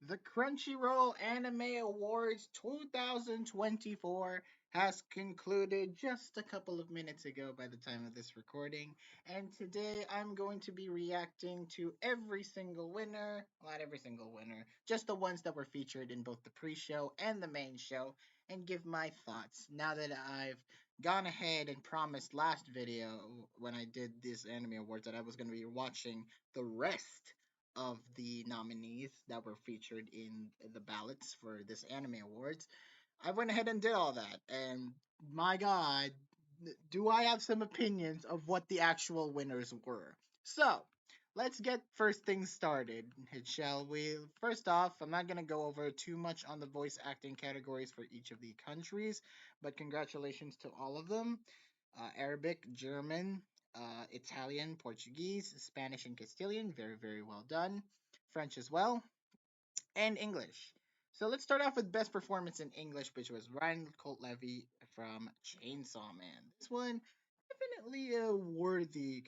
The Crunchyroll Anime Awards 2024 has concluded just a couple of minutes ago by the time of this recording, and today I'm going to be reacting to every single winner, well, not every single winner, just the ones that were featured in both the pre show and the main show, and give my thoughts. Now that I've gone ahead and promised last video when I did this anime awards that I was going to be watching the rest of the nominees that were featured in the ballots for this anime awards. I went ahead and did all that, and my God, do I have some opinions of what the actual winners were? So, let's get first things started, shall we? First off, I'm not going to go over too much on the voice acting categories for each of the countries, but congratulations to all of them. Arabic, German, Italian, Portuguese, Spanish, and Castilian. Very, very well done. French as well, and English. So let's start off with best performance in English, which was Ryan Colt Levy from Chainsaw Man. This one definitely a worthy.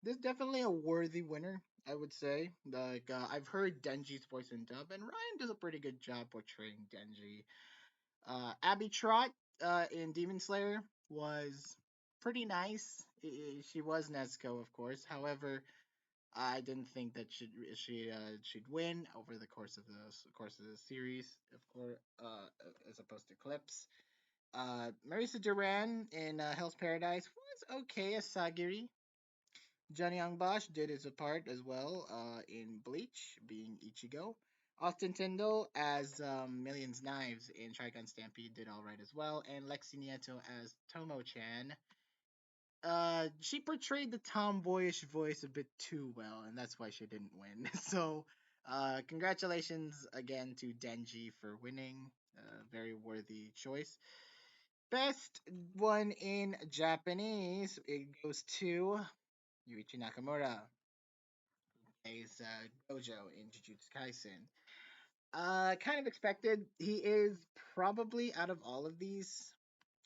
This definitely a worthy winner, I would say. Like I've heard Denji's voice in dub, and Ryan does a pretty good job portraying Denji. Abby Trott in Demon Slayer was pretty nice. She was Nezuko, of course. However, I didn't think that she'd win over the course of the series, of course, as opposed to Clips. Marisa Duran in Hell's Paradise was okay as Sagiri. Johnny Young Bosch did his part as well in Bleach, being Ichigo. Austin Tyndall as Millions Knives in Trigun Stampede did all right as well, and Lexi Nieto as Tomo Chan. She portrayed the tomboyish voice a bit too well, and that's why she didn't win. So, congratulations again to Denji for winning. Very worthy choice. Best one in Japanese, it goes to Yuichi Nakamura, who plays Gojo in Jujutsu Kaisen. Kind of expected. He is probably out of all of these,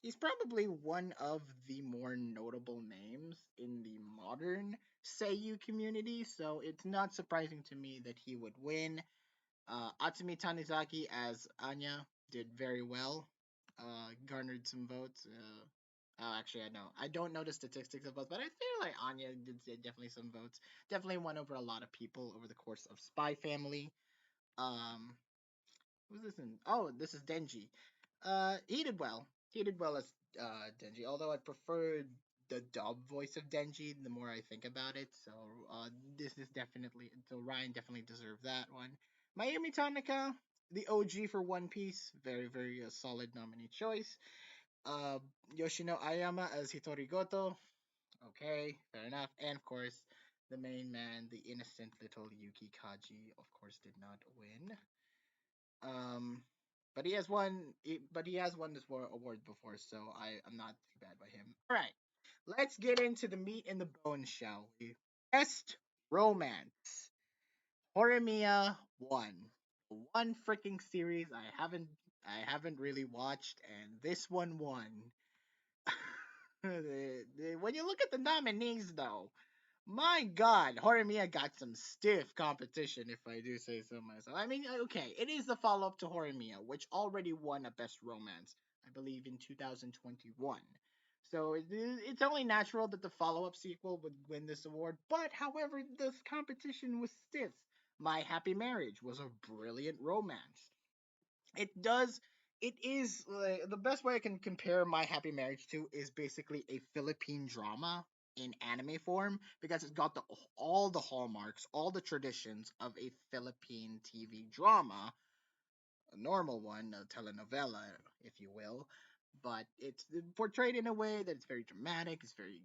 he's probably one of the more notable names in the modern Seiyu community, so it's not surprising to me that he would win. Atsumi Tanizaki as Anya did very well, garnered some votes. Actually, I know I don't know the statistics of votes, but I feel like Anya did definitely some votes. Definitely won over a lot of people over the course of Spy Family. Um, Who's this in? Oh, this is Denji. He did well. He did well as Denji, although I preferred the dub voice of Denji the more I think about it. So this is definitely, so Ryan definitely deserved that one. Mayumi Tanaka, the OG for One Piece, very very solid nominee choice. Uh, Yoshino Ayama as Hitori Goto, okay, fair enough. And of course, the main man, the innocent little Yuki Kaji, of course, did not win. Um, but he has won. But he has won this award before, so I'm not too bad by him. All right, let's get into the meat and the bones, shall we? Best romance. Horimiya won. One freaking series I haven't really watched, and this one won. When you look at the nominees, though, my God, Horimiya got some stiff competition, if I do say so myself. I mean, okay, it is the follow up to Horimiya, which already won a Best Romance, I believe, in 2021. So it's only natural that the follow up sequel would win this award. But, however, this competition was stiff. My Happy Marriage was a brilliant romance. It does. It is the best way I can compare My Happy Marriage to is basically a Philippine drama in anime form because it's got all the hallmarks, all the traditions of a Philippine TV drama, a normal one, a telenovela, if you will. But it's portrayed in a way that it's very dramatic. It's very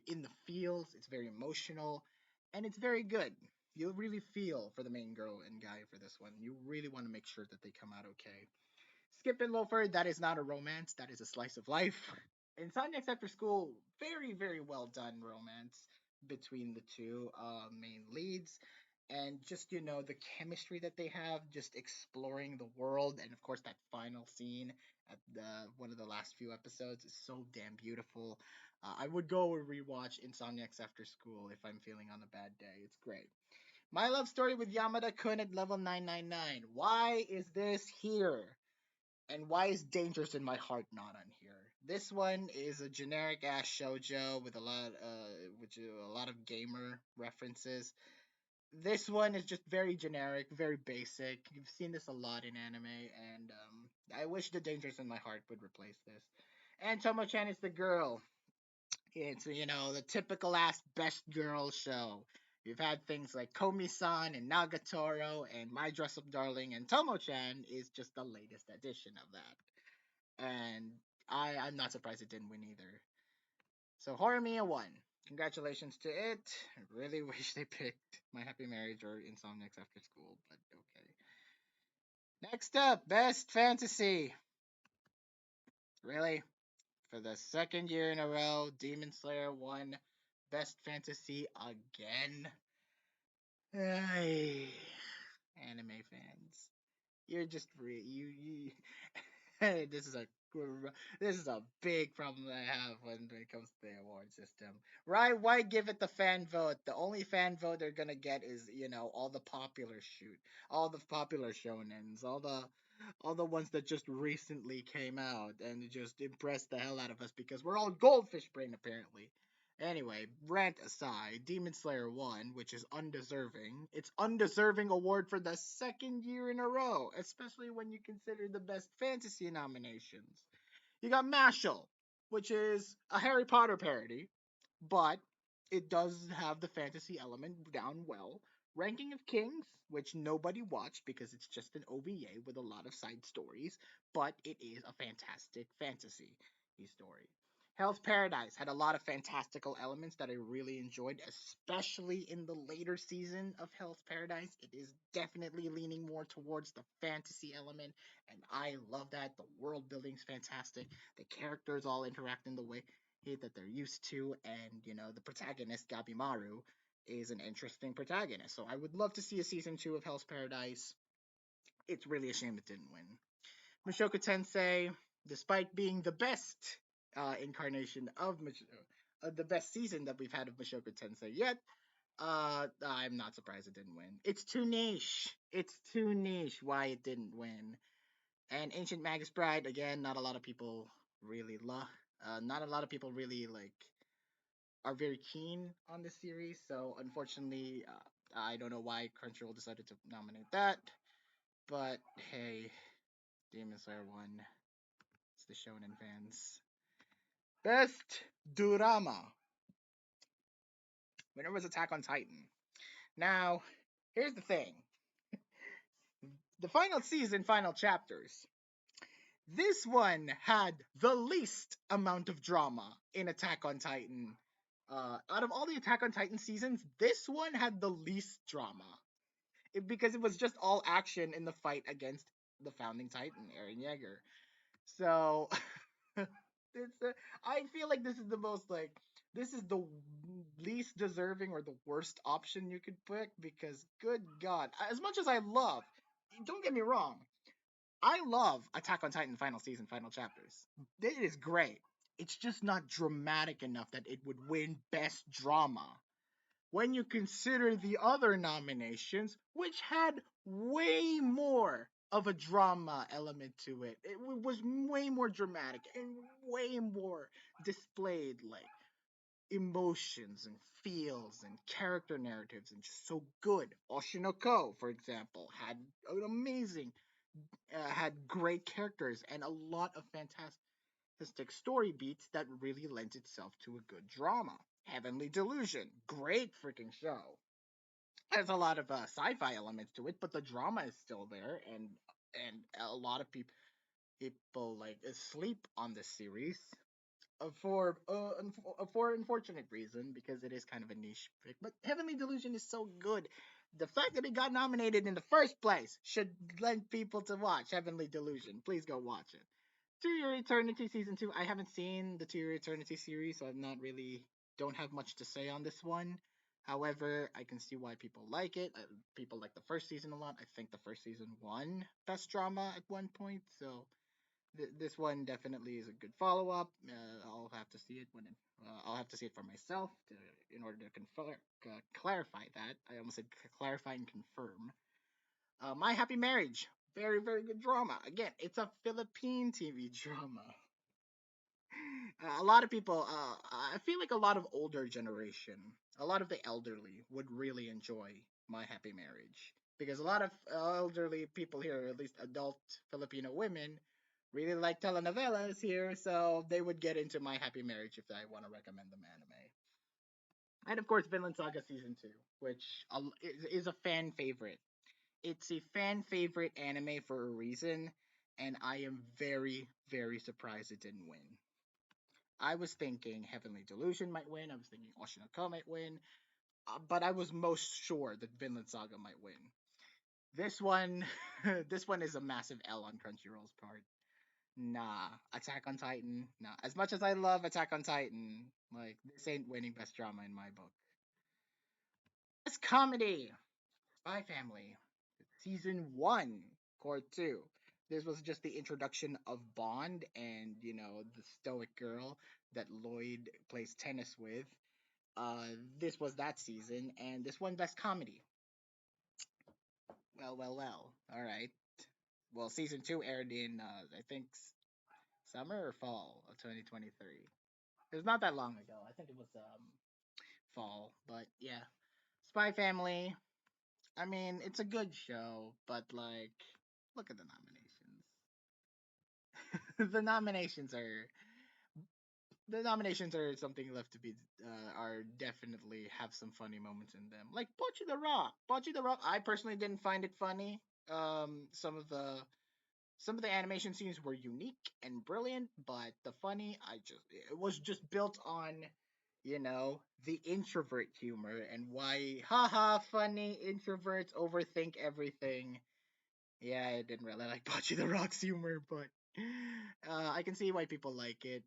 in the feels. It's very emotional, and it's very good. You really feel for the main girl and guy for this one. You really want to make sure that they come out okay. Skip and Loafer, that is not a romance. That is a slice of life. Insomniacs After School, very, very well done romance between the two main leads. And just, the chemistry that they have, just exploring the world. And of course, that final scene at one of the last few episodes is so damn beautiful. I would go and rewatch Insomniacs After School if I'm feeling on a bad day. It's great. My Love Story with Yamada-kun at level 999. Why is this here? And why is Dangerous in My Heart not on here? This one is a generic ass shojo with a lot of gamer references. This one is just very generic, very basic. You've seen this a lot in anime, and I wish the Dangerous in My Heart would replace this. And Tomo-chan is the girl. It's the typical ass best girl show. You've had things like Komi-san and Nagatoro and My Dress Up Darling, and Tomo-chan is just the latest edition of that. And I'm not surprised it didn't win either. So Horimiya won. Congratulations to it. I really wish they picked My Happy Marriage or Insomniacs After School, but okay. Next up, Best Fantasy. Really? For the second year in a row, Demon Slayer won Best Fantasy again. Ay, anime fans, you're just you. this is a this is a big problem that I have when it comes to the award system. Right? Why give it the fan vote? The only fan vote they're gonna get is all the popular all the popular shonens, all the ones that just recently came out and just impressed the hell out of us because we're all goldfish brain apparently. Anyway, rant aside, Demon Slayer won, which is undeserving. It's undeserving award for the second year in a row, especially when you consider the best fantasy nominations. You got Mashal, which is a Harry Potter parody, but it does have the fantasy element down well. Ranking of Kings, which nobody watched because it's just an OVA with a lot of side stories, but it is a fantastic fantasy story. Hell's Paradise had a lot of fantastical elements that I really enjoyed, especially in the later season of Hell's Paradise. It is definitely leaning more towards the fantasy element, and I love that. The world building's fantastic. The characters all interact in the way that they're used to, and the protagonist Gabimaru is an interesting protagonist. So I would love to see a season 2 of Hell's Paradise. It's really a shame it didn't win. Mushoku Tensei, despite being the best incarnation of the best season that we've had of Mushoku Tensei yet, I'm not surprised it didn't win. It's too niche. It's too niche why it didn't win. And Ancient Magus Bride, again, not a lot of people really love. Not a lot of people really are very keen on this series. So unfortunately, I don't know why Crunchyroll decided to nominate that. But hey, Demon Slayer won. It's the shonen fans. Best drama. Winner was Attack on Titan. Now, here's the thing. The final season, final chapters. This one had the least amount of drama in Attack on Titan. Out of all the Attack on Titan seasons, this one had the least drama. Because it was just all action in the fight against the founding Titan, Eren Yeager. So it's I feel like this is the most this is the least deserving or the worst option you could pick because good god, as much as I love, don't get me wrong, I love Attack on Titan final season final chapters. It is great. It's just not dramatic enough that it would win best drama when you consider the other nominations, which had way more of a drama element to it. It was way more dramatic and way more displayed like emotions and feels and character narratives and just so good. Oshinoko, for example, had an amazing, had great characters and a lot of fantastic story beats that really lent itself to a good drama. Heavenly Delusion, great freaking show. There's a lot of sci-fi elements to it, but the drama is still there, and a lot of people like sleep on this series for unfortunate reason because it is kind of a niche pick. But Heavenly Delusion is so good. The fact that it got nominated in the first place should lend people to watch Heavenly Delusion. Please go watch it. To Your Eternity season 2. I haven't seen the To Your Eternity series, so I'm not really don't have much to say on this one. However, I can see why people like it. People like the first season a lot. I think the first season won best drama at one point, so This one definitely is a good follow up. I'll have to see it when I'll have to see it for myself in order to clarify that. I almost said clarify and confirm. My Happy Marriage, very very good drama. Again, it's a Philippine TV drama. A lot of people, I feel like a lot of older generation, a lot of the elderly would really enjoy My Happy Marriage because a lot of elderly people here, at least adult Filipino women, really like telenovelas here, so they would get into My Happy Marriage if I want to recommend them anime. And of course, Vinland Saga season two, which is a fan favorite. It's a fan favorite anime for a reason, and I am very, very surprised it didn't win. I was thinking Heavenly Delusion might win. I was thinking Oshinoko might win, but I was most sure that Vinland Saga might win. This one, this one is a massive L on Crunchyroll's part. Nah, Attack on Titan. Nah, as much as I love Attack on Titan, like this ain't winning best drama in my book. Best comedy, Spy Family, season one, core two. This was just the introduction of Bond and the stoic girl that Lloyd plays tennis with. This was that season, and this won Best Comedy. Well, well, well. All right. Well, season two aired in I think summer or fall of 2023. It was not that long ago. I think it was fall, but yeah. Spy Family. I mean, it's a good show, but like, look at the nominations. the nominations are the nominations are something left to be are definitely have some funny moments in them. Like Bocce the Rock. Bocce the Rock. I personally didn't find it funny. Some of the animation scenes were unique and brilliant, but the funny I just it was just built on the introvert humor and why haha funny introverts overthink everything. Yeah, I didn't really like Bocce the Rock's humor, but I can see why people like it.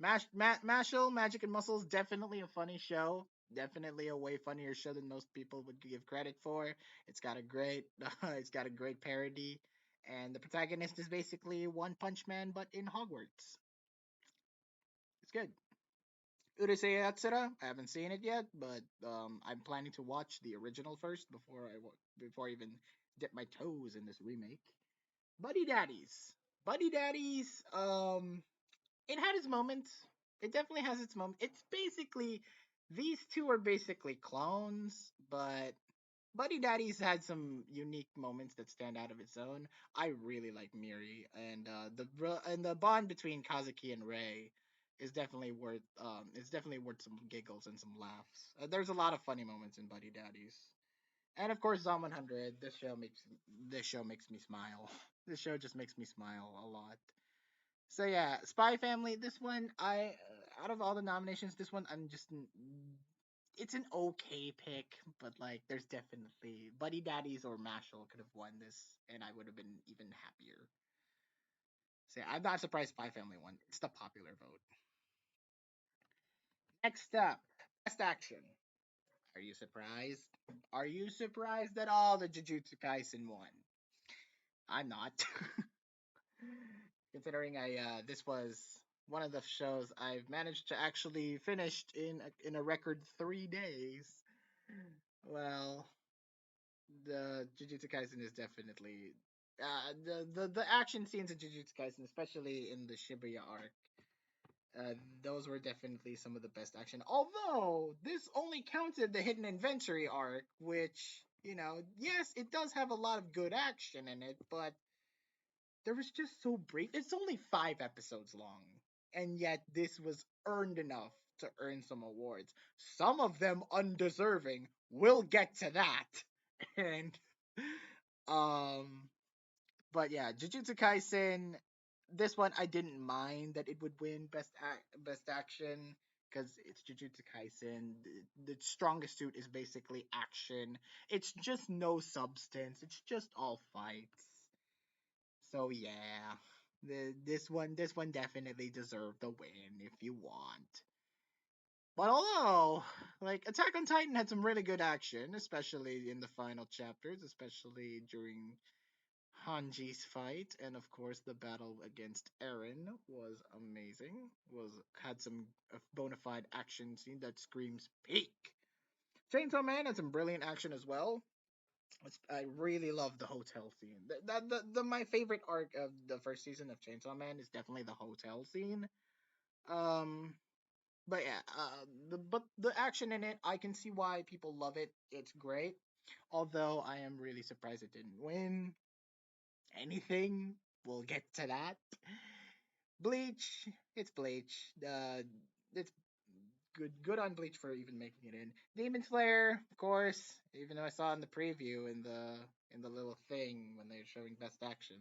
Mashal, Magic and Muscles, definitely a funny show. Definitely a way funnier show than most people would give credit for. It's got a great, it's got a great parody, and the protagonist is basically One Punch Man but in Hogwarts. It's good. Urusei Yatsura, I haven't seen it yet, but I'm planning to watch the original first before I even dip my toes in this remake. Buddy Daddies, Buddy Daddies. It had its moments. It definitely has its moments. It's basically these two are basically clones, but Buddy Daddy's had some unique moments that stand out of its own. I really like Miri, and the bond between Kazuki and Ray is definitely worth some giggles and some laughs. There's a lot of funny moments in Buddy Daddies. And of course, Zom 100. This show makes me smile. This show just makes me smile a lot. So yeah, Spy Family. This one, out of all the nominations, this one it's an okay pick, but like there's definitely Buddy Daddies or Mashal could have won this, and I would have been even happier. So yeah, I'm not surprised Spy Family won. It's the popular vote. Next up, Best Action. Are you surprised? Are you surprised at all that Jujutsu Kaisen won? I'm not. Considering this was one of the shows I've managed to actually finish in a record 3 days. Well, the Jujutsu Kaisen is definitely the action scenes in Jujutsu Kaisen, especially in the Shibuya arc. Those were definitely some of the best action. Although this only counted the hidden inventory arc, which yes, it does have a lot of good action in it, but there was just so brief. It's only 5 episodes long, and yet this was earned enough to earn some awards. Some of them undeserving. We'll get to that. And um, but yeah, Jujutsu Kaisen. This one I didn't mind that it would win best action because it's Jujutsu Kaisen. The strongest suit is basically action. It's just no substance. It's just all fights. So yeah, this one definitely deserved the win if you want. But although, like Attack on Titan had some really good action, especially in the final chapters, especially during Hanji's fight, and of course the battle against Eren was amazing. Was had some bona fide action scene that screams peak. Chainsaw Man had some brilliant action as well. I really love the hotel scene. My favorite arc of the first season of Chainsaw Man is definitely the hotel scene. Um, but yeah, the action in it, I can see why people love it. It's great. Although I am really surprised it didn't win anything. We'll get to that. Bleach, it's Bleach. It's good on Bleach for even making it in. Demon Slayer, of course. Even though I saw in the preview in the little thing when they're showing best action.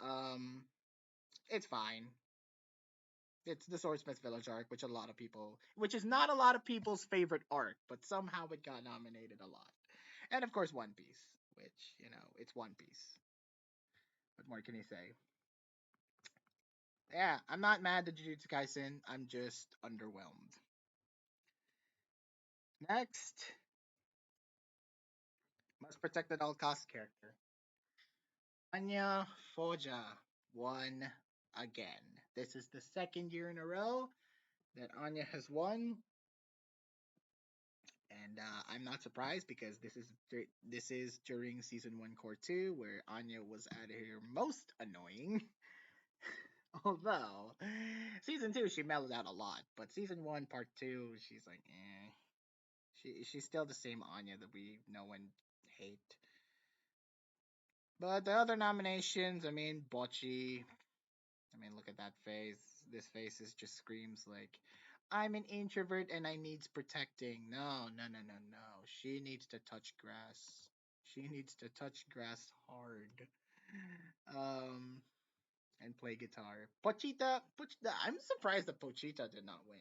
Um, it's fine. It's the Swordsmith Village arc, which is not a lot of people's favorite arc, but somehow it got nominated a lot. And of course, One Piece, which it's One Piece. What more can you say? Yeah, I'm not mad at Jujutsu Kaisen. I'm just underwhelmed. Next, must protect at all costs character. Anya Foja won again. This is the second year in a row that Anya has won, and I'm not surprised because this is during season one, core two, where Anya was at her most annoying. Although season two she mellowed out a lot, but season one, part two, she's like, eh. She's still the same Anya that we know and hate. But the other nominations, I mean, Bocchi. I mean, look at that face. This face is just screams like, I'm an introvert and I needs protecting. No, no, no, no, no. She needs to touch grass. She needs to touch grass hard. Um, and play guitar. Pochita. I'm surprised that Pochita did not win.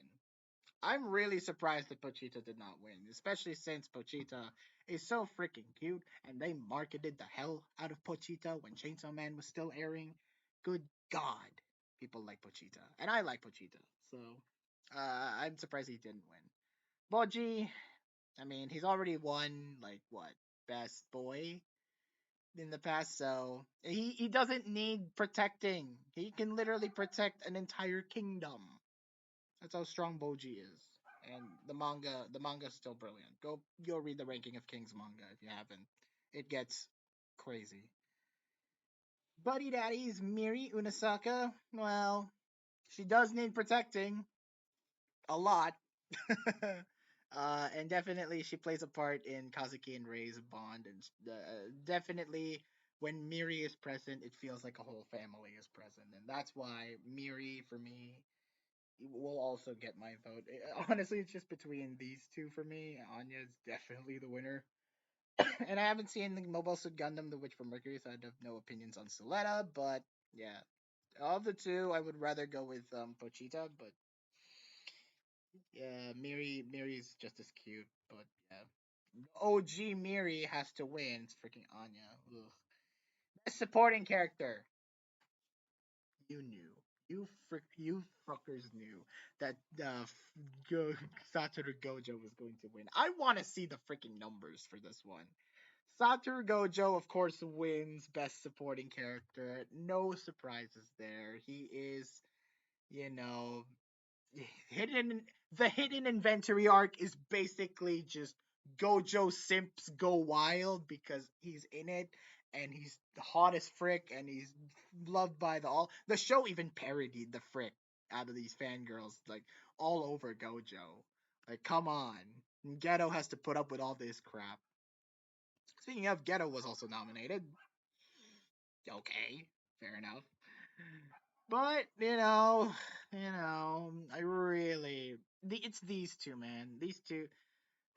I'm really surprised that Pochita did not win, especially since Pochita is so freaking cute and they marketed the hell out of Pochita when Chainsaw Man was still airing. Good God, people like Pochita, and I like Pochita, so I'm surprised he didn't win. Boji, I mean, he's already won like what best boy in the past, so he doesn't need protecting. He can literally protect an entire kingdom. That's how strong Boji is. And the manga's still brilliant. Go read the Ranking of Kings manga if you haven't. It gets crazy. Buddy Daddy's Miri Unasaka. Well, she does need protecting a lot. And definitely she plays a part in Kazuki and Rei's bond, and definitely when Miri is present, it feels like a whole family is present, and that's why Miri for me will also get my vote. Honestly, it's just between these two for me. Anya is definitely the winner. And I haven't seen the Mobile Suit Gundam, The Witch from Mercury, so I have no opinions on Soletta. But yeah, of the two, I would rather go with Pochita. But yeah, Miri's just as cute. But yeah, OG Miri has to win. It's freaking Anya. Ugh. Best supporting character. You knew. You fuckers knew that Go, Satoru Gojo was going to win. I want to see the freaking numbers for this one. Satoru Gojo, of course, wins Best Supporting Character. No surprises there. He is, you know, hidden. The hidden inventory arc is basically just Gojo simps go wild because he's in it and he's the hottest frick and he's loved by the all. The show even parodied the frick out of these fangirls like all over Gojo. Like, come on, Ghetto has to put up with all this crap. Speaking of, Ghetto was also nominated. Okay, fair enough. But I really it's these two, man. These two,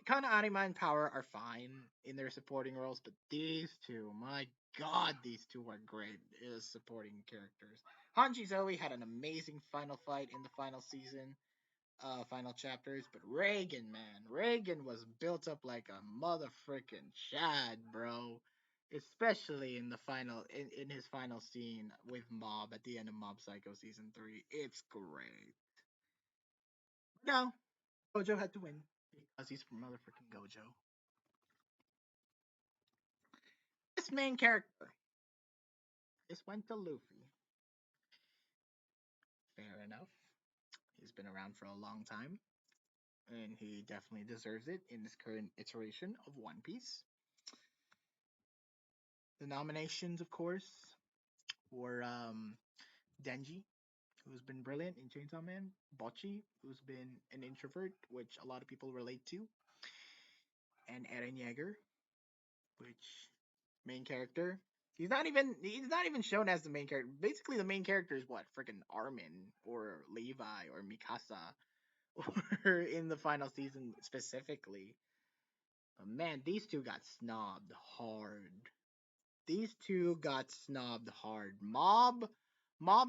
Kana Anima and Power are fine in their supporting roles, but these two, my god, these two are great as supporting characters. Hanji Zoe had an amazing final fight in the final season, final chapters, but Reagan was built up like a motherfucking Chad, bro. Especially in the in his final scene with Mob at the end of Mob Psycho season 3. It's great. No, Gojo had to win because he's motherfucking Gojo. This main character. This went to Luffy. Fair enough. He's been around for a long time, and he definitely deserves it in this current iteration of One Piece. The nominations, of course, were Denji, who's been brilliant in Chainsaw Man, Bocchi, who's been an introvert, which a lot of people relate to, and Eren Yeager, which main character. He's not even shown as the main character. Basically, the main character is what freaking Armin or Levi or Mikasa, or in the final season specifically. But man, these two got snobbed hard. These two got snobbed hard. Mob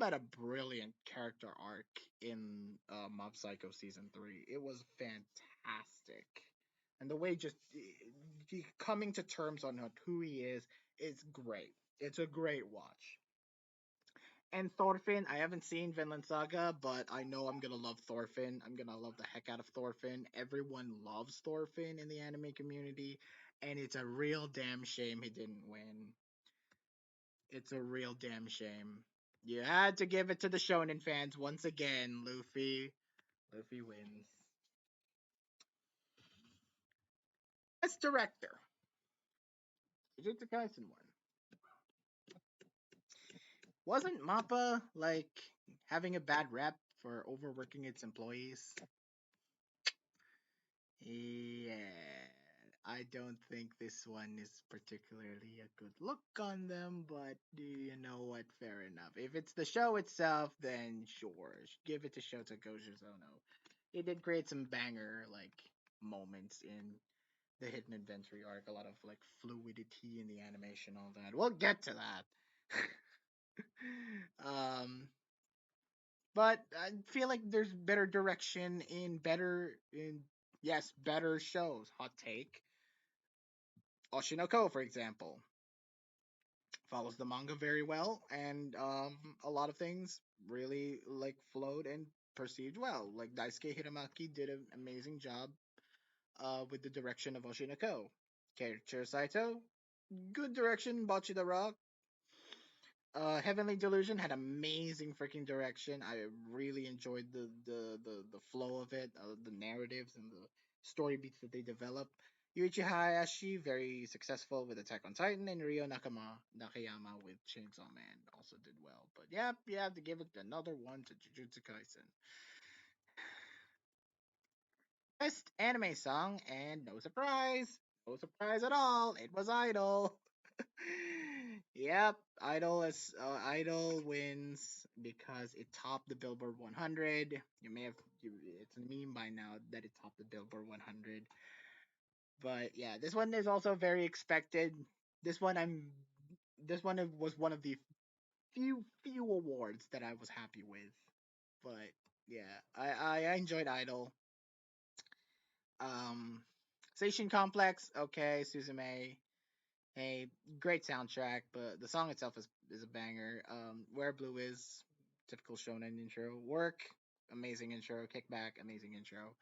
had a brilliant character arc in Mob Psycho season 3. It was fantastic, and the way just coming to terms on who he is great. It's a great watch. And Thorfinn, I haven't seen Vinland Saga, but I know I'm gonna love Thorfinn. I'm gonna love the heck out of Thorfinn. Everyone loves Thorfinn in the anime community, and it's a real damn shame he didn't win. It's a real damn shame. You had to give it to the shonen fans once again, Luffy. Luffy wins. Best director. Jujutsu Kaisen won. Wasn't Mappa like having a bad rep for overworking its employees? Yeah, I don't think this one is particularly a good look on them, but do you know what? Fair enough. If it's the show itself, then sure, give it to Shota Gojizono. It did create some banger like moments in the Hidden Adventure arc, a lot of like fluidity in the animation, all that. We'll get to that. um, but I feel like there's better direction in better shows. Hot take. Oshinoko, for example, follows the manga very well, and a lot of things really like flowed and perceived well. Like Daisuke Hiramaki did an amazing job with the direction of Oshinoko. Keiichiro Saito, good direction. Bocce the Rock. Heavenly Delusion had amazing freaking direction. I really enjoyed the flow of it, the narratives and the story beats that they developed. Yuichi Hayashi, very successful with Attack on Titan, and Ryo Nakayama with Chainsaw Man also did well. But yep, you have to give it another one to Jujutsu Kaisen. Best anime song, and no surprise at all, it was Idol. Yep, Idol wins because it topped the Billboard 100. It's a meme by now that it topped the Billboard 100. But yeah, this one is also very expected. This one I'm this one was one of the few awards that I was happy with. But yeah, I enjoyed Idol. Um, Station Complex, okay, Suzume. Hey, great soundtrack, but the song itself is a banger. Where Blue is, typical shonen intro. Work, amazing intro. Kickback, amazing intro.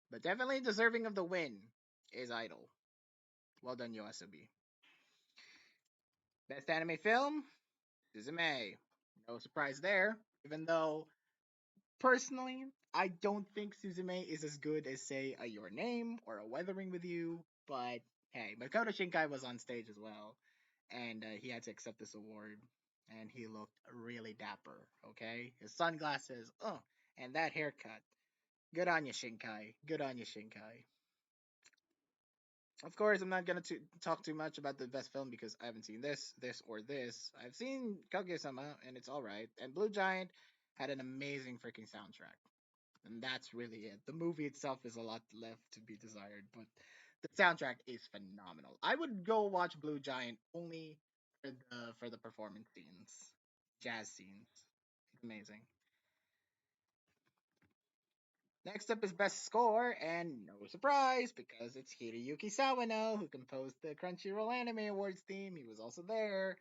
But definitely deserving of the win is Idol. Well done, Yoasobi. Best anime film, Suzume. No surprise there, even though personally, I don't think Suzume is as good as, say, a Your Name or a Weathering with You, but hey, Makoto Shinkai was on stage as well, and he had to accept this award, and he looked really dapper, okay? His sunglasses, and that haircut. Good on you, Shinkai. Good on you, Shinkai. Of course, I'm not gonna talk too much about the best film because I haven't seen this, or this. I've seen Kaguya-sama, and it's alright. And Blue Giant had an amazing freaking soundtrack. And that's really it. The movie itself is a lot left to be desired, but the soundtrack is phenomenal. I would go watch Blue Giant only for the performance scenes, jazz scenes. It's amazing. Next up is best score, and no surprise because it's Hiroyuki Sawano who composed the Crunchyroll Anime Awards theme. He was also there.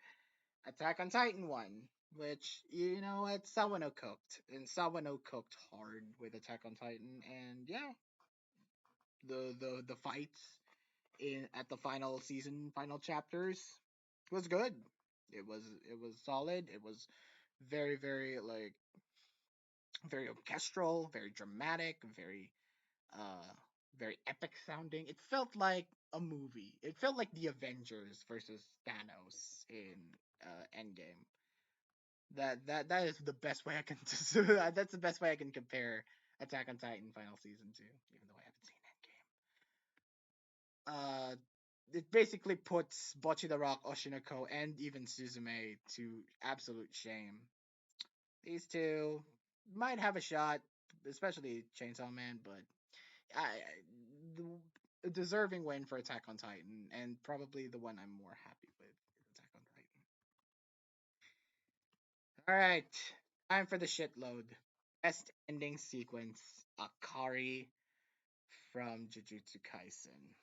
Attack on Titan won, which you know what Sawano cooked, and Sawano cooked hard with Attack on Titan, and yeah, the fights in at the final season, final chapters was good. It was solid. It was very very like very orchestral, very dramatic, uh very epic sounding. It felt like a movie. It felt like the Avengers versus Thanos in Endgame. That is the best way I can that's the best way I can compare Attack on Titan final season 2, even though I haven't seen Endgame. It basically puts Bocchi the Rock, Oshinoko, and even Suzume to absolute shame. These two might have a shot, especially Chainsaw Man, but a deserving win for Attack on Titan, and probably the one I'm more happy with is Attack on Titan. All right, time for the shitload. Best ending sequence: Akari from Jujutsu Kaisen.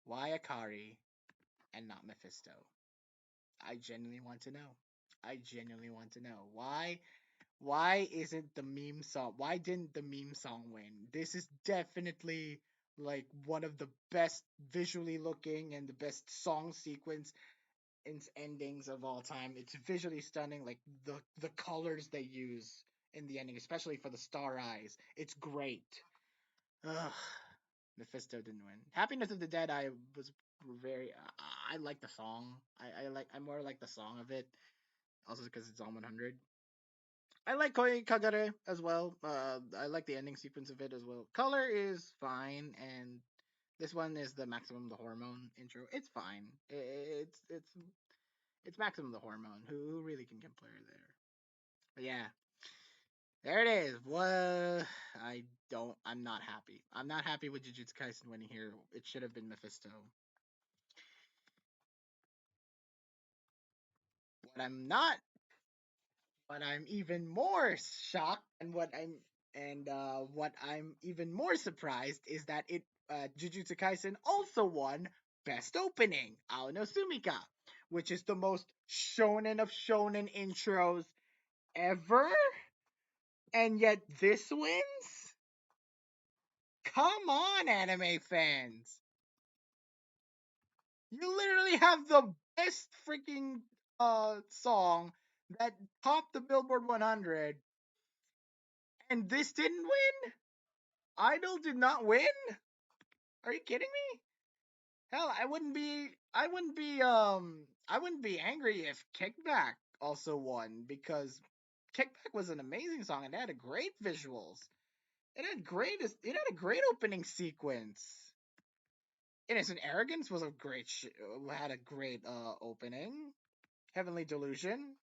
Why Akari and not Mephisto? I genuinely want to know. I genuinely want to know why. Why isn't the meme song? Why didn't the meme song win? This is definitely like one of the best visually looking and the best song sequence and endings of all time. It's visually stunning. Like the colors they use in the ending, especially for the star eyes. It's great. Ugh. Mephisto didn't win. Happiness of the Dead. I was very. I like the song. I like. I more like the song of it. Also because it's on 100. I like Koi Kagare as well. I like the ending sequence of it as well. Color is fine, and this one is the Maximum the Hormone intro. It's fine. It's Maximum the Hormone. Who really can compare there? But yeah, there it is. What I don't. I'm not happy. I'm not happy with Jujutsu Kaisen winning here. It should have been Mephisto. What I'm not But I'm even more shocked, and what I'm even more surprised is that Jujutsu Kaisen also won Best Opening, Ao no Sumika, which is the most shonen of shonen intros ever, and yet this wins. Come on, anime fans! You literally have the best freaking song that topped the Billboard 100, and this didn't win. Idol did not win? Are you kidding me? Hell, I wouldn't be angry if Kickback also won because Kickback was an amazing song and it had a great visuals. It had a great opening sequence. Innocent Arrogance was a had a great opening. Heavenly Delusion.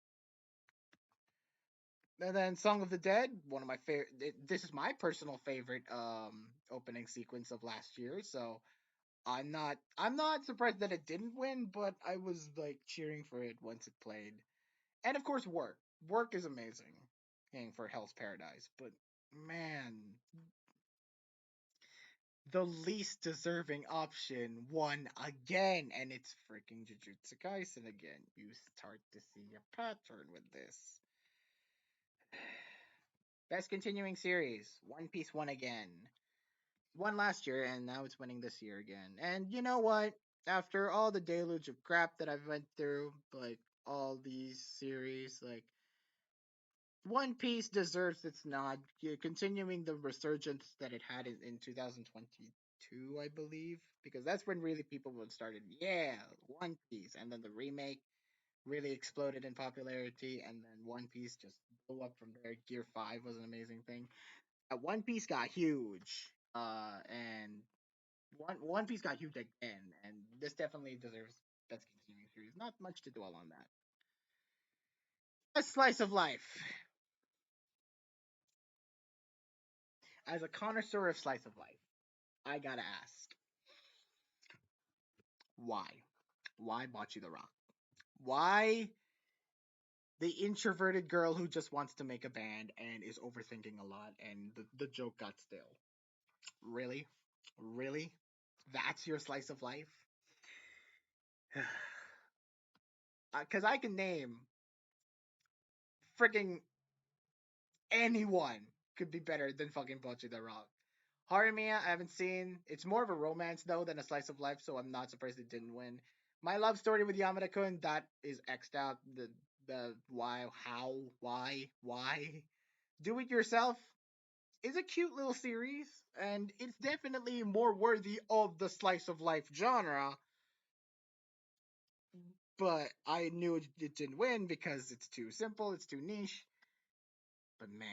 And then Song of the Dead, one of my favorite. This is my personal favorite opening sequence of last year. So I'm not surprised that it didn't win, but I was like cheering for it once it played. And of course Work. Work is amazing. Paying for Hell's Paradise. But man, the least deserving option won again, and it's freaking Jujutsu Kaisen again. You start to see a pattern with this. Best continuing series. One Piece won again. Won last year and now it's winning this year again. And you know what? After all the deluge of crap that I've went through, like all these series, like One Piece deserves its nod, continuing the resurgence that it had in 2022, I believe, because that's when really people would started, yeah, One Piece, and then the remake really exploded in popularity, and then One Piece just blew up from there. Gear 5 was an amazing thing. One Piece got huge, and One Piece got huge again, and this definitely deserves best continuing series. Not much to dwell on that. A slice of life. As a connoisseur of slice of life, I gotta ask, why? Why Bocce the Rock? Why the introverted girl who just wants to make a band and is overthinking a lot, and the joke got stale? Really? Really? That's your slice of life? Because I can name freaking anyone could be better than fucking Bocce the Rock. Harumiya, I haven't seen. It's more of a romance though than a slice of life, so I'm not surprised it didn't win. My love story with Yamada-kun, that is X'd out. The why, how, why. Do it yourself is a cute little series, and it's definitely more worthy of the slice of life genre. But I knew it didn't win because it's too simple, it's too niche. But man,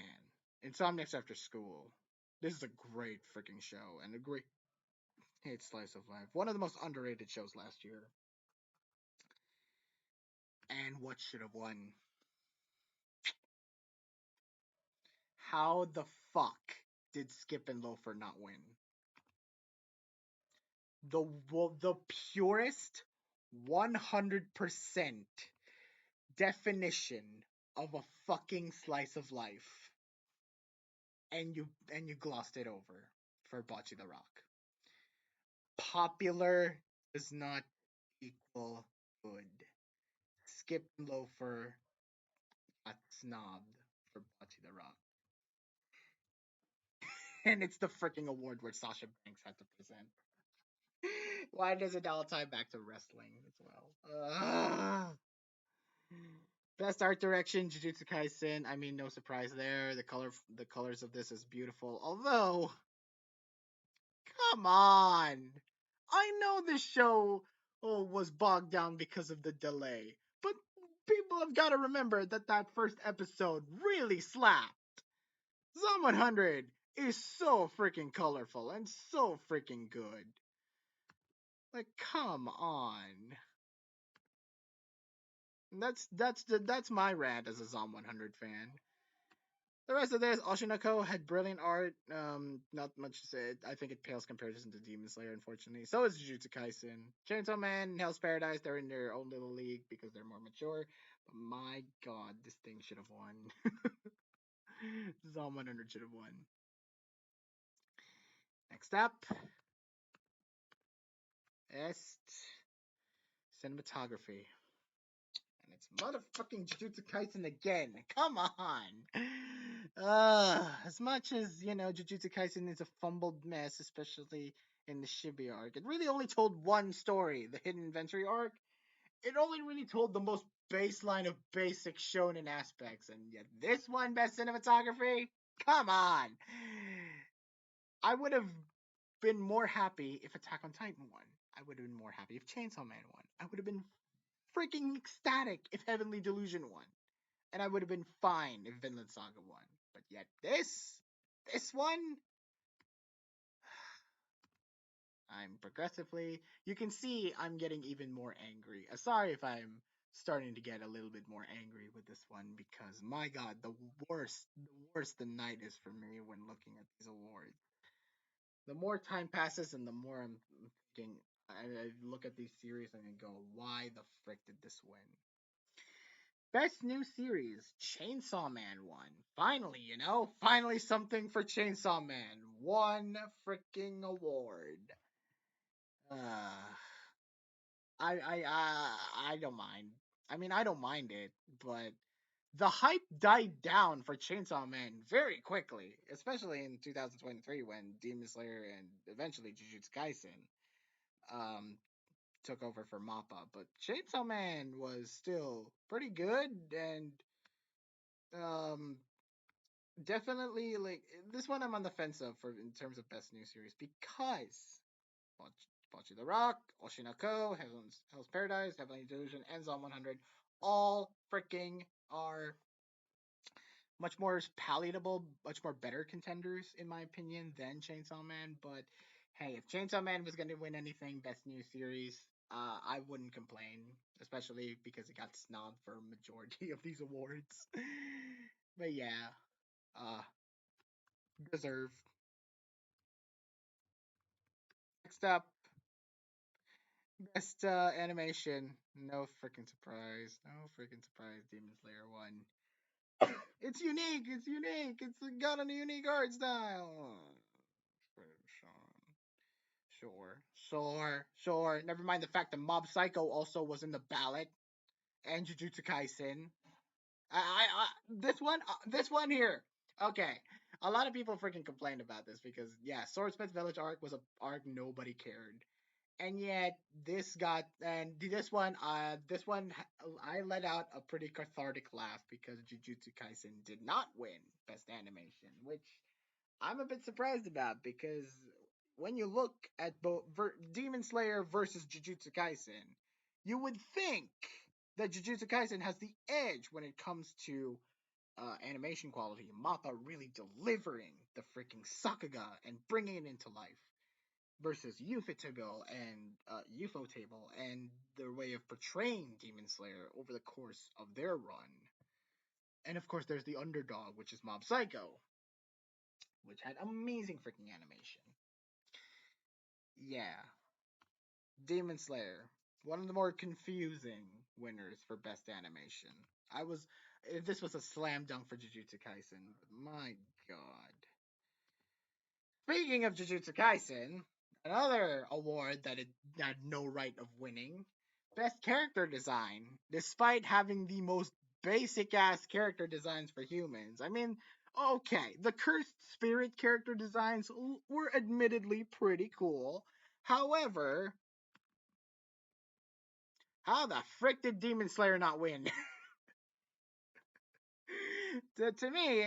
Insomniacs After School. This is a great freaking show and a great hit slice of life. One of the most underrated shows last year. And what should have won? How the fuck did Skip and Loafer not win? The purest 100% definition of a fucking slice of life, and you glossed it over for Bocce the Rock. Popular does not equal good. Skip and Loafer got snobbed for Bocce the Rock. And it's the freaking award where Sasha Banks had to present. Why does it all tie back to wrestling as well? Best art direction, Jujutsu Kaisen. I mean, no surprise there. The colors of this is beautiful. Although, come on, I know this show was bogged down because of the delay, but people have got to remember that that first episode really slapped. Zom 100 is so freaking colorful and so freaking good. Like, come on. That's my rant as a Zom 100 fan. The rest of this, Oshinoko had brilliant art. Not much to say. I think it pales comparison to Demon Slayer, unfortunately. So is Jujutsu Kaisen. Chainsaw Man and Hell's Paradise, they're in their own little league because they're more mature. But my god, this thing should have won. Zom 100 should have won. Next up, Best Cinematography. And it's motherfucking Jujutsu Kaisen again. Come on. As much as, Jujutsu Kaisen is a fumbled mess, especially in the Shibuya arc, it really only told one story, the Hidden Inventory arc. It only really told the most baseline of basic shonen aspects, and yet this one, Best Cinematography? Come on. I would have been more happy if Attack on Titan won. I would have been more happy if Chainsaw Man won. I would have been freaking ecstatic if Heavenly Delusion won. And I would have been fine if Vinland Saga won. But yet this one, I'm progressively, you can see I'm getting even more angry. Sorry if I'm starting to get a little bit more angry with this one because my god, the worse the night is for me when looking at these awards. The more time passes and the more I'm thinking, I look at these series and I go, why the frick did this win? Best new series, Chainsaw Man won. Finally, finally something for Chainsaw Man. One freaking award. Uh, I don't mind. I mean, I don't mind it, but the hype died down for Chainsaw Man very quickly, especially in 2023 when Demon Slayer and eventually Jujutsu Kaisen um took over for Mappa. But Chainsaw Man was still pretty good and um definitely like this one I'm on the fence of for in terms of best new series because Bocce the Rock, Oshinoko, Hell's Paradise, Heavenly Delusion, and Zom 100 all freaking are much more palatable, much more better contenders in my opinion than Chainsaw Man. But hey, if Chainsaw Man was going to win anything, best new series, I wouldn't complain, especially because it got snobbed for a majority of these awards. But yeah, uh, deserve. Next up, best animation. No freaking surprise. No freaking surprise. Demon Slayer won. It's unique. It's unique. It's got a unique art style. Sure. Never mind the fact that Mob Psycho also was in the ballot and Jujutsu Kaisen. This one here. Okay, a lot of people freaking complained about this because yeah, Swordsmith Village arc was a arc nobody cared, And yet this one I let out a pretty cathartic laugh because Jujutsu Kaisen did not win best animation, which I'm a bit surprised about because when you look at both Demon Slayer versus Jujutsu Kaisen, you would think that Jujutsu Kaisen has the edge when it comes to animation quality. Mappa really delivering the freaking Sakuga and bringing it into life versus UFO Table and their way of portraying Demon Slayer over the course of their run. And of course, there's the underdog, which is Mob Psycho, which had amazing freaking animation. Yeah, Demon Slayer, one of the more confusing winners for best animation. I was, this was a slam dunk for Jujutsu Kaisen. My God. Speaking of Jujutsu Kaisen, another award that it had no right of winning, Best Character Design, despite having the most basic ass character designs for humans. I mean, okay, the Cursed Spirit character designs were admittedly pretty cool. However, how the frick did Demon Slayer not win? To me,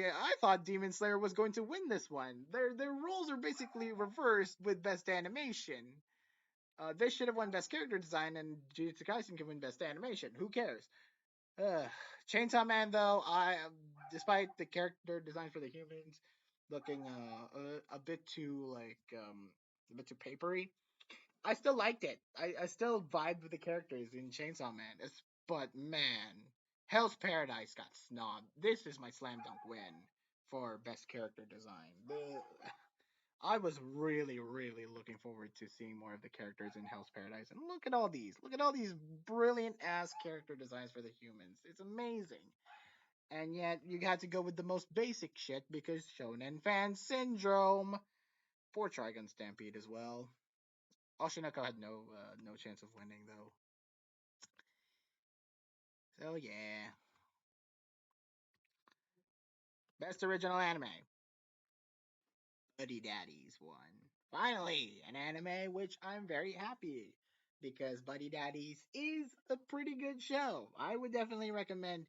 I thought Demon Slayer was going to win this one. Their roles are basically reversed with best animation. They should have won best character design, and Jujutsu Kaisen can win best animation. Who cares? Ugh. Chainsaw Man, though, despite the character design for the humans looking a bit too a bit too papery, I still liked it. I still vibed with the characters in Chainsaw Man. But man, Hell's Paradise got snobbed. This is my slam dunk win for best character design. I was really, really looking forward to seeing more of the characters in Hell's Paradise. And look at all these. Look at all these brilliant ass character designs for the humans. It's amazing. And yet you had to go with the most basic shit because Shonen fan syndrome. Poor Trigun Stampede as well. Oshinoko had no chance of winning though. So yeah, best original anime. Buddy Daddies won. Finally, an anime which I'm very happy because Buddy Daddies is a pretty good show. I would definitely recommend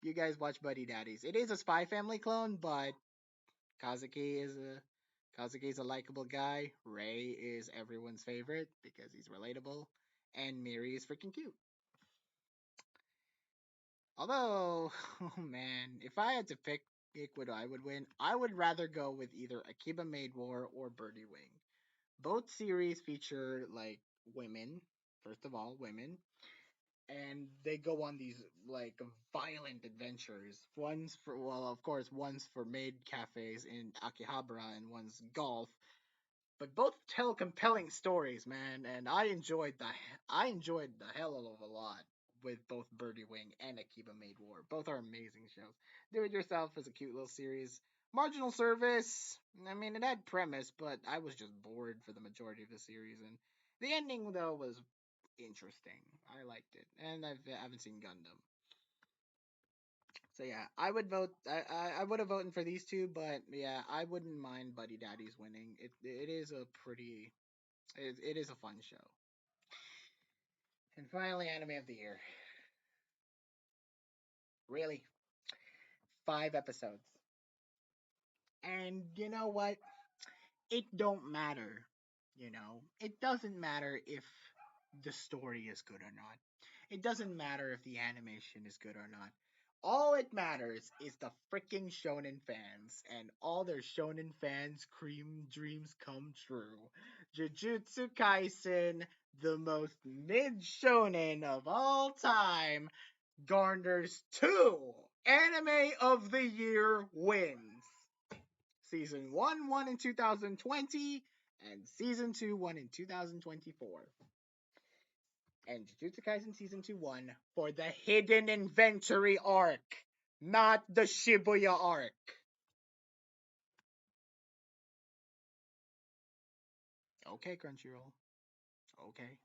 you guys watch Buddy Daddies. It is a Spy Family clone, but Kazuki is a Kazuki's a likable guy. Ray is everyone's favorite because he's relatable, and Miri is freaking cute. Although, oh man, if I had to pick what I would win, I would rather go with either Akiba Maid War or Birdie Wing. Both series feature like women, first of all, women, and they go on these like violent adventures. One's for well, of course, one's for maid cafes in Akihabara and one's golf, but both tell compelling stories, man. And I enjoyed the hell of a lot with both Birdie Wing and Akiba Maid War. Both are amazing shows. Do It Yourself is a cute little series. Marginal Service, I mean, it had premise, but I was just bored for the majority of the series. And the ending though was interesting. I liked it, and I haven't seen Gundam. So yeah, I would vote. I would have voted for these two, but yeah, I wouldn't mind Buddy Daddy's winning. It is a pretty it is a fun show. And finally, anime of the year. Really, 5 episodes. And you know what? It don't matter. It doesn't matter if the story is good or not. It doesn't matter if the animation is good or not. All it matters is the freaking shonen fans, and all their shonen fans' cream dreams come true. Jujutsu Kaisen, the most mid shonen of all time, garners 2 Anime of the Year wins. Season 1 won in 2020, and Season 2 won in 2024. And Jujutsu Kaisen Season 2 won for the Hidden Inventory arc, not the Shibuya arc. Okay, Crunchyroll. Okay.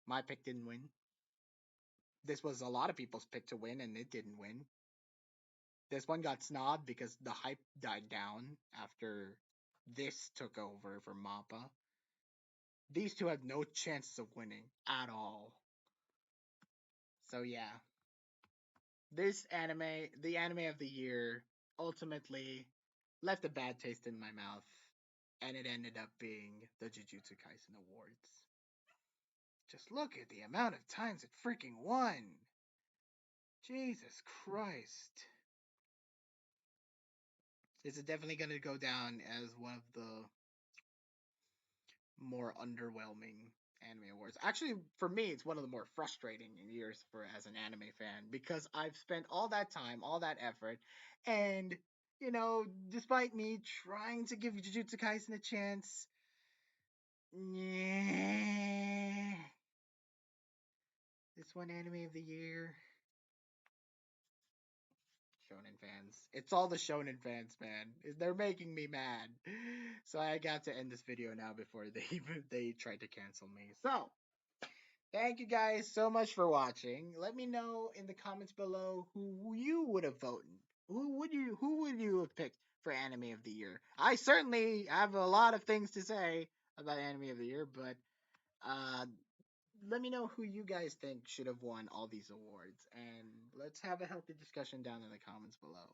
My pick didn't win. This was a lot of people's pick to win, and it didn't win. This one got snobbed because the hype died down after this took over for Mappa. These two have no chances of winning at all. So yeah, this anime, the anime of the year, ultimately left a bad taste in my mouth, and it ended up being the Jujutsu Kaisen Awards. Just look at the amount of times it freaking won. Jesus Christ. This is definitely going to go down as one of the more underwhelming anime awards. Actually, for me, it's one of the more frustrating years for as an anime fan because I've spent all that time, all that effort, and despite me trying to give Jujutsu Kaisen a chance, yeah, this one anime of the year. Shonen fans. It's all the shonen fans, man. They're making me mad. So I got to end this video now before they tried to cancel me. So thank you guys so much for watching. Let me know in the comments below who you would have voted. Who would you have picked for anime of the year? I certainly have a lot of things to say about anime of the year, but uh let me know who you guys think should have won all these awards, and let's have a healthy discussion down in the comments below.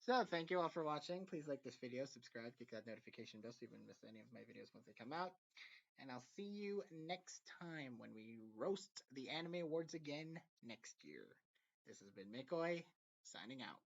So, thank you all for watching. Please like this video, subscribe, click that notification bell so you won't miss any of my videos once they come out. And I'll see you next time when we roast the Anime Awards again next year. This has been Mikoi, signing out.